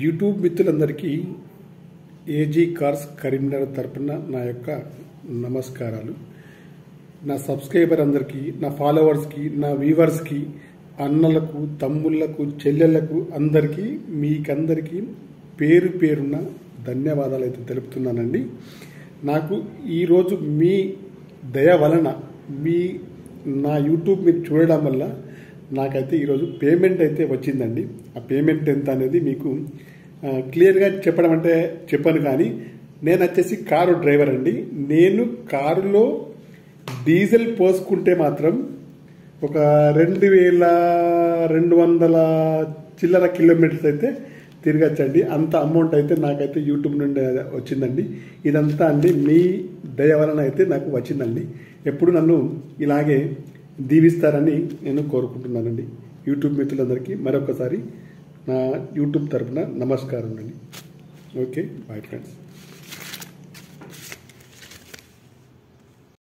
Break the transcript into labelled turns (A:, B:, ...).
A: YouTube మిత్రులందరికీ AG cars Karimnagar తరపున నా యొక్క నమస్కారాలు. నా సబ్స్క్రైబర్ అందరికీ, నా ఫాలోవర్స్కి, నా వ్యూవర్స్కి, అన్నలకు, తమ్ముళ్లకు, చెల్లెళ్లకు అందరికీ మీకందరికీ పేరు పేరున్న ధన్యవాదాలు అయితే తెలుపుతున్నానండి. నాకు ఈరోజు మీ దయ వలన నా యూట్యూబ్ మీరు చూడడం వల్ల నాకైతే ఈరోజు పేమెంట్ అయితే వచ్చిందండి. ఆ పేమెంట్ ఎంత అనేది మీకు క్లియర్గా చెప్పడం అంటే చెప్పను, కానీ నేను వచ్చేసి కారు డ్రైవర్ అండి. నేను కారులో డీజిల్ పోసుకుంటే మాత్రం ఒక 2200 చిల్లర కిలోమీటర్స్ అయితే తిరగచ్చండి. అంత అమౌంట్ అయితే నాకైతే యూట్యూబ్ నుండి వచ్చిందండి. ఇదంతా అండి మీ దయ వలన అయితే నాకు వచ్చిందండి. ఎప్పుడు నన్ను ఇలాగే దీవిస్తారని నేను కోరుకుంటున్నానండి. యూట్యూబ్ మిత్రులందరికీ మరొకసారి నా యూట్యూబ్ తరపున నమస్కారం అండి. Okay, bye friends.